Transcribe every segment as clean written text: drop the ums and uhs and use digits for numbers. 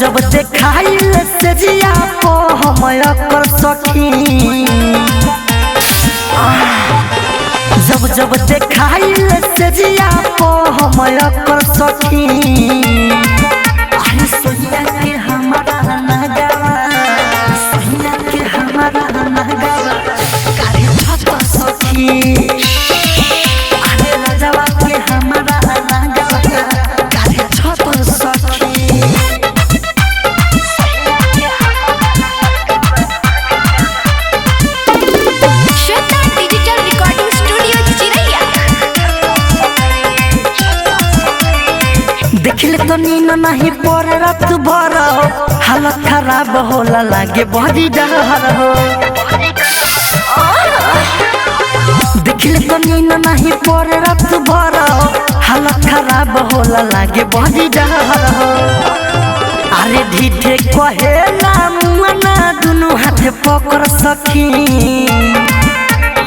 जब देखाइल से जिया को हम कर सखी जब देखाइल से जिया को हम कर सखी अरे सोनिया के हमारा नगावा सोनिया के हमारा नगावा काहे छत सखी अरे राजावा के हमारा नगावा काहे छत सखी देखले तो नींद नहीं पर रात भर हालत खराब होला लागे बड़ी डर हो देखले तो नींद नहीं पर रात भर हालत खराब होला लागे बड़ी डर हो अरे ढीठे कहेला मुआना दुनु हाथ पकड़ सखी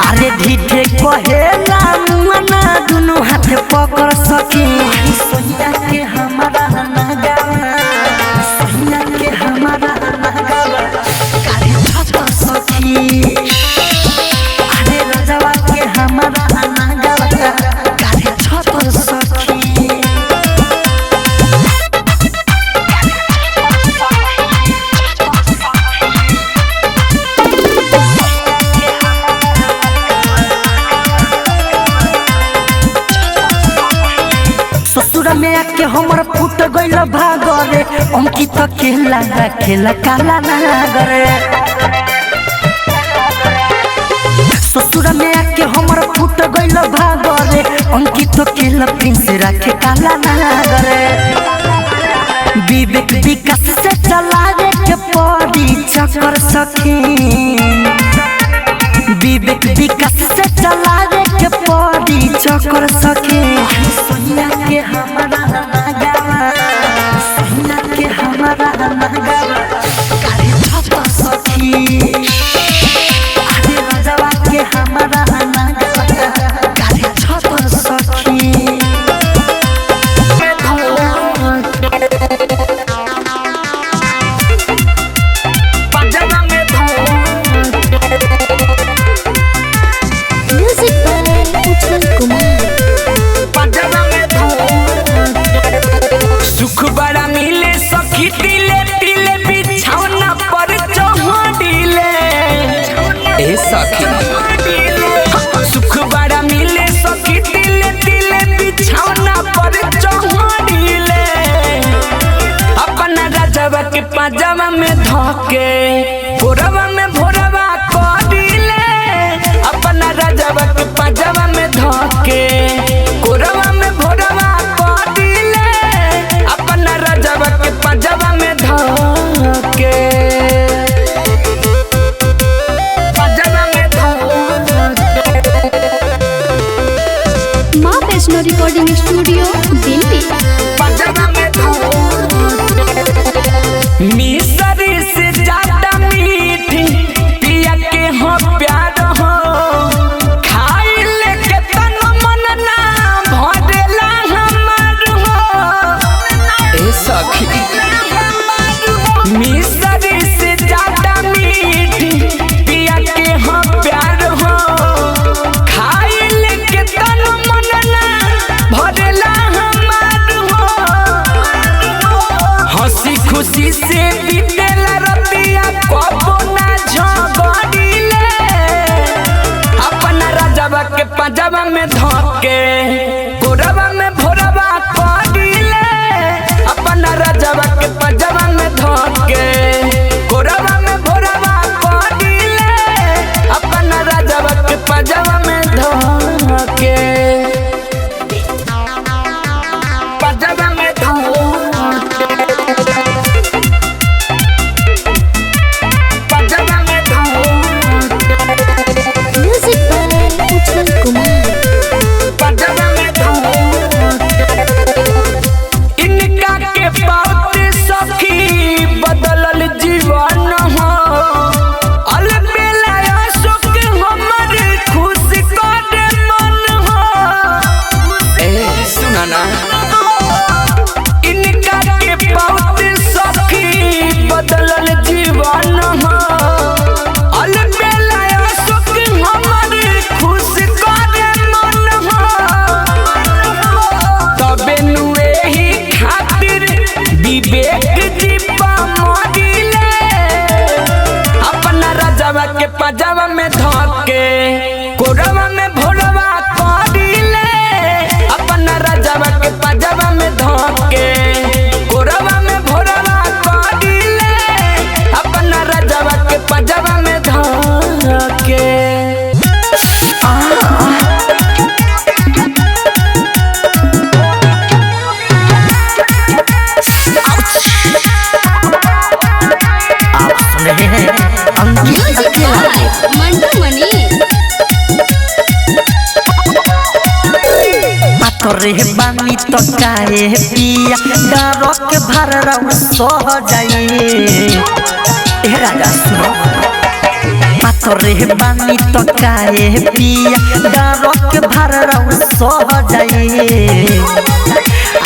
अरे ढीठे कहेला मुआना दुनु हाथ पकड़ सखी सोनिया के हमारा नगावा सोनिया के हमारा नगावा काहे छत सखी अरे राजावा के हमारा नगावा काहे छत सखी ससुर में आके हमर फूट गइल भागरे अंकित खेला काला नागरे ससुर में आके हमर फूट गइल भागरे अंकित खेला प्रिंस राखे काला नागरे विवेक विकास से चलावे के पड़ी चक्कर सखी विवेक विकास से चलावे के पड़ी चक्कर सखी सोनिया के हमारा नगावा सोनिया के हमारा नगावा काहे छत सखी अरे राजावा के हमारा नगावा काहे छत सखी सुख बड़ा मिले सखी दिले दिले बिछौना पर चढ़िले ए सखी सुख बड़ा मिले सखी दिले दिले बिछौना पर चढ़िले अपना राजावा के पाजामा में धके भोरवा में भोरवा करिले अपना राजावा के पाजामा में धके कोरवा में भोरवा राजावा के पाजामा में धके पाजामा में धके माँ वैष्णो रिकॉर्डिंग स्टूडियो दिल्ली पाजामा में धके मिसरी से ज्यादा मीठी पिया के हो प्यार हो खाई लेके तन मन ना भरेला हमार हो ए सखी मिसरी से ज्यादा मीठी पिया के हो प्यार हो खाई लेके तन मन ना भरेला हमार हो हंसी खुशी से के पजावा में धके कोरवा में भोरवा करिले अपना राजावा के पजावा में धके कोरवा में भोरवा करिले अपना राजावा के पजावा में धके मंटू मनी तोरे बानी तो काहे पिया डरक भर रउ सह जाई ए राजा सुनो तोरे बानी तो काहे पिया डरक भर रउ सह जाई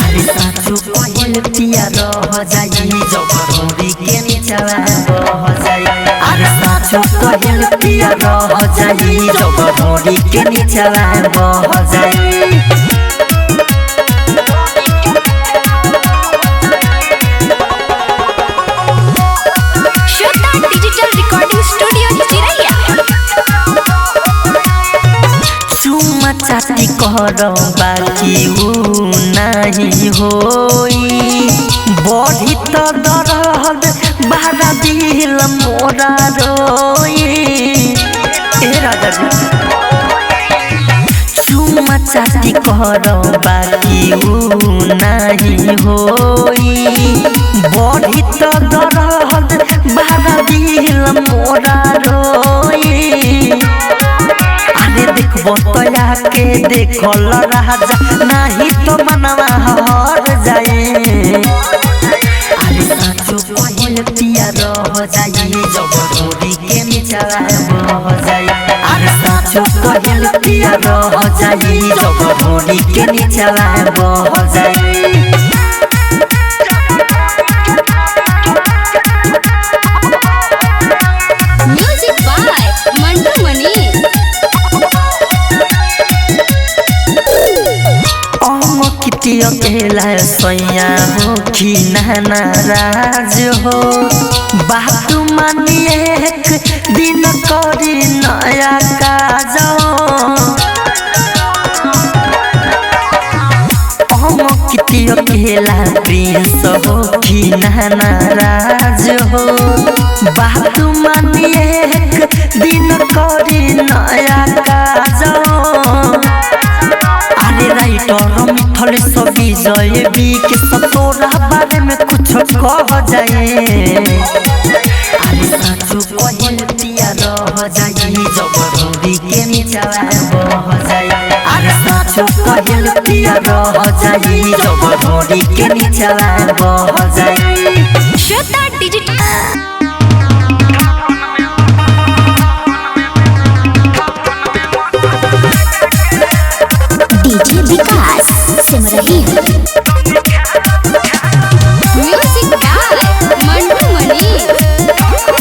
अरे साचू कोयल पिया रह जाई जबरोरी के निचवा बह जाई अरे साचू कोयल पिया रह जाई जबरोरी के निचवा बह जाई डिजिटल रिकॉर्डिंग स्टूडियो चिरैया चुमा चाटी कर बाकी ऊ नहीं होई बढ़ी तो दर्द बारा दिल मोरा रोई ए राजा चुमा चाटी कर बाकी ऊ नहीं होई बढ़ी तो दर्द बारा दिल मोरा रोई अरे देखबो तोया के देखल राजा नहीं तो मनवा हर जाए अरे साचो कोयल पिया रह जाई जबरोरी के निचवा बह जाई अरे साचो कोयल पिया रह जाई जबरोरी के निचवा बह जाई म्यूजिक बाय मंटू मनी कितियो केला सैया हो कि नाराज हो बात मानिए एक दिन करी नया काज कितियो केला प्रिंस हो कि नाराज हो बात मानिए एक दिन करी नया काज राइटर मिथल सब विजय बी के सतोरा बारे में कुछ कह जाए अरे साचू कोयल पिया रह जाई जबरोरी के निचवा बह जाई अरे साचू कोयल पिया रह जाई जबरोरी के निचवा बह जाई Shweta digital DJ Vikas Simrahi music by Mantu Mani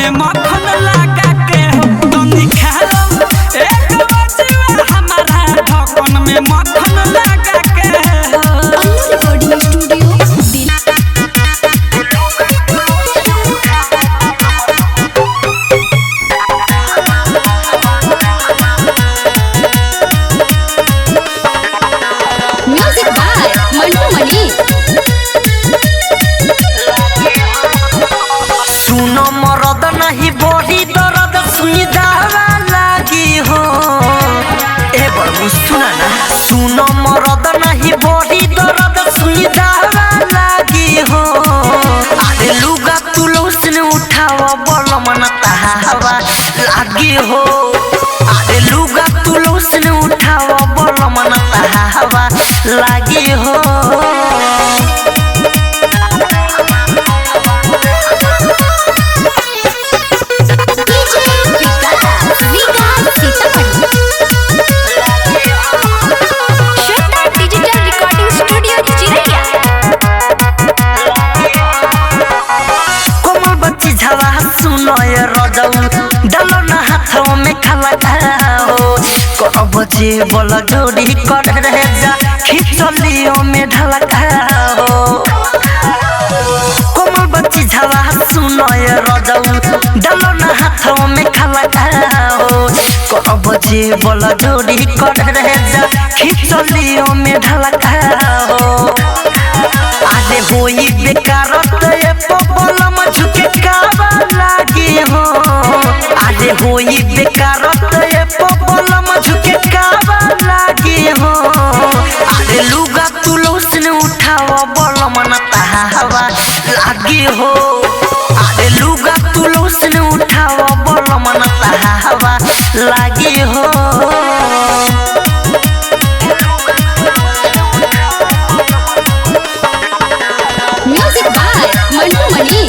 में मक्खन लगा के तनी खालो एक बचवा हमारा ढक्कन में मक्खन लगा के। रिकॉर्डिंग स्टूडियो दिल। म्यूजिक बाय मंटू मनी। सुनो मरद नहीं बड़ी दर्द सुई दावा लागी हो। ए बड़ू सुना ना, सुनो मरद नहीं बड़ी दर्द सुई दावा लागी हो। अरे लुगा तुलो से उठाओ बोलो मन हवा लागी हो। अरे लुगा तुलो से उठाओ बोलो मन हवा लागी हो। डालो ना हाथों में खाला हो करब जे बोला जोड़ी कर रहे जा खिचलियों में ढलका हो। कोमल बच्ची झवा सुनो ये रजऊ डालो ना हाथों में खाला हो करब जे बोला जोड़ी कर रहे जा खिचलियों में ढलका हो। आजे होई बेकार तो ये पबलम झुके कावा लागी हो। आजे होई बेकार तो ये पबलम झुके कावा लागी हो। आजे लुगा तुलो से उठाओ बलम न हवा लागी हो। आजे लुगा तुलो से उठाओ बलम न हवा लागी हो। म्यूजिक बाय मंटू मनी।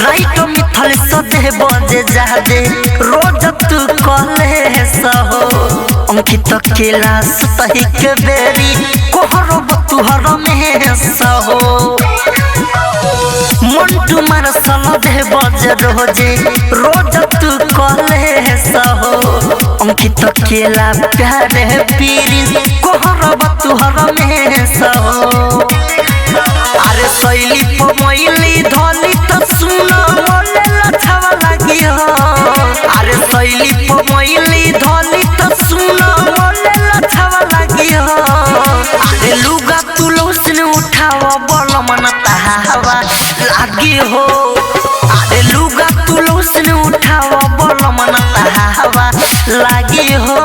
राइटो मिथल सदे बजे जादे रोज तू कहले सहो। अंकित केला सुतही के बेरी कोहरो तुहर में सहो। मंटू मार सलदे बजे रोजे रोज तू कहले सहो। अंकित केला प्यारे पीरी कोहरो तुहर में सहो। अरे शैली पमैली धली तो सुनो बोले लछवा लगी हो। अरे शैली पमैली धली तो सुनो बोले लछवा लगी हो। अरे लुगा तुलो से उठाओ बोलो मन हवा लागी हो। अरे लुगा तुलो से उठाओ बोलो मन हवा लागी हो।